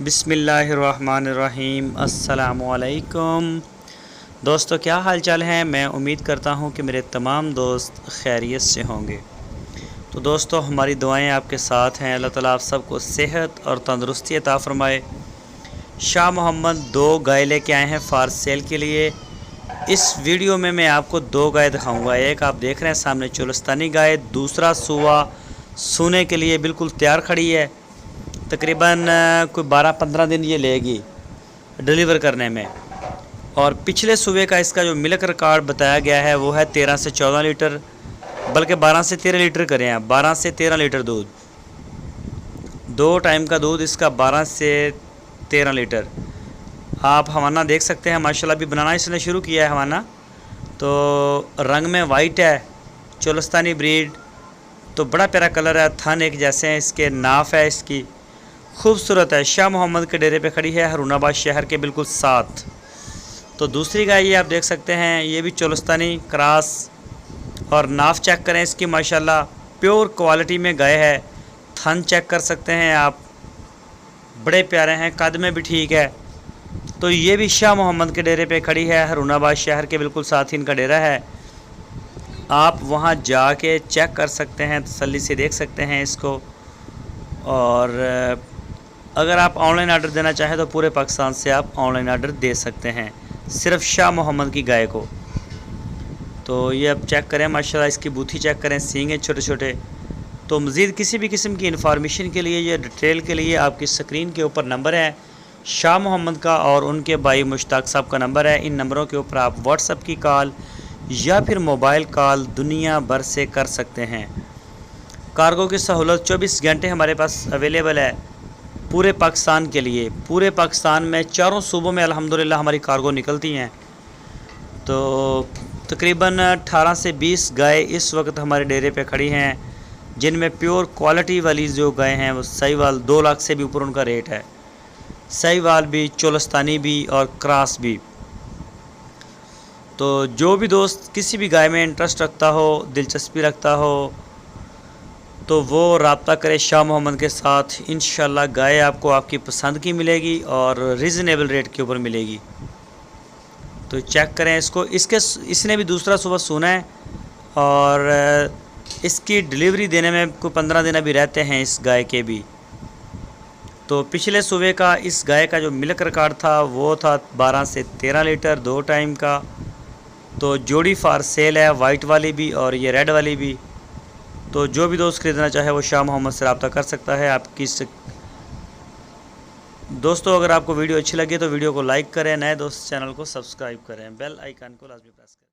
बिस्मिल्लाहिर्रहमानिर्रहीम। अस्सलामुअलैकुम दोस्तों, क्या हाल चाल है। मैं उम्मीद करता हूँ कि मेरे तमाम दोस्त खैरियत से होंगे। तो दोस्तों, हमारी दुआएं आपके साथ हैं। अल्लाह ताला आप सबको सेहत और तंदुरुस्ती अता फ़रमाए। शाह मोहम्मद 2 गाय लेके आए हैं फार सेल के लिए। इस वीडियो में मैं आपको 2 गाय दिखाऊंगा। एक आप देख रहे हैं सामने चोलस्तानी गाय, दूसरा सूआ सूने के लिए बिल्कुल तैयार खड़ी है। तकरीबन कोई 12-15 दिन ये लेगी डिलीवर करने में। और पिछले सूबे का इसका जो मिल्क रिकॉर्ड बताया गया है वो है 13 से 14 लीटर, बल्कि 12 से 13 लीटर करें आप, 12 से 13 लीटर दूध। 2 टाइम का दूध इसका 12 से 13 लीटर। आप हवाना देख सकते हैं, माशाल्लाह अभी बनाना इसने शुरू किया है हवाना। तो रंग में वाइट है, चोलस्तानी ब्रीड, तो बड़ा प्यारा कलर है। थन एक जैसे हैं इसके, नाफ है इसकी, खूबसूरत है। शाह मोहम्मद के डेरे पे खड़ी है हरूनाबाद शहर के बिल्कुल साथ। तो दूसरी गाय ये आप देख सकते हैं, ये भी चोलस्तानी क्रॉस। और नाफ चेक करें इसकी, माशाल्लाह प्योर क्वालिटी में गाय है। थन चेक कर सकते हैं आप, बड़े प्यारे हैं, कद में भी ठीक है। तो ये भी शाह मोहम्मद के डेरे पे खड़ी है हरूनाबाद शहर के बिल्कुल साथ ही इनका डेरा है। आप वहाँ जाके चेक कर सकते हैं, तसल्ली से देख सकते हैं इसको। और अगर आप ऑनलाइन आर्डर देना चाहें तो पूरे पाकिस्तान से आप ऑनलाइन आर्डर दे सकते हैं, सिर्फ शाह मोहम्मद की गाय को। तो ये अब चेक करें, माशाल्लाह इसकी बूथी चेक करें, सींग छोटे छोटे। तो मज़ीद किसी भी किस्म की इन्फॉर्मेशन के लिए या डिटेल के लिए आपकी स्क्रीन के ऊपर नंबर है शाह मोहम्मद का और उनके भाई मुश्ताक साहब का नंबर है। इन नंबरों के ऊपर आप व्हाट्सएप की कॉल या फिर मोबाइल कॉल दुनिया भर से कर सकते हैं। कार्गो की सहूलत 24 घंटे हमारे पास अवेलेबल है पूरे पाकिस्तान के लिए। पूरे पाकिस्तान में चारों सूबों में अल्हम्दुलिल्लाह हमारी कार्गो निकलती हैं। तो तकरीबन 18 से 20 गाय इस वक्त हमारे डेरे पे खड़ी हैं, जिनमें प्योर क्वालिटी वाली जो गाय हैं वो साहिवाल 2 लाख से भी ऊपर उनका रेट है। साहिवाल भी, चोलस्तानी भी और क्रॉस भी। तो जो भी दोस्त किसी भी गाय में इंटरेस्ट रखता हो, दिलचस्पी रखता हो, तो वो रब्ता करे शाह मोहम्मद के साथ। इंशाल्लाह गाय आपको आपकी पसंद की मिलेगी और रीज़नेबल रेट के ऊपर मिलेगी। तो चेक करें इसको। इसने भी दूसरा सुबह सुना है और इसकी डिलीवरी देने में कोई 15 दिन अभी रहते हैं इस गाय के भी। तो पिछले सुबह का इस गाय का जो मिल्क रिकॉर्ड था वो था 12 से 13 लीटर 2 टाइम का। तो जोड़ी फार सेल है, वाइट वाली भी और ये रेड वाली भी। तो जो भी दोस्त खरीदना चाहे वो शाह मोहम्मद से रब्ता कर सकता है। आपकी दोस्तों, अगर आपको वीडियो अच्छी लगे तो वीडियो को लाइक करें, नए दोस्त चैनल को सब्सक्राइब करें, बेल आइकन को लाजमी प्रेस करें।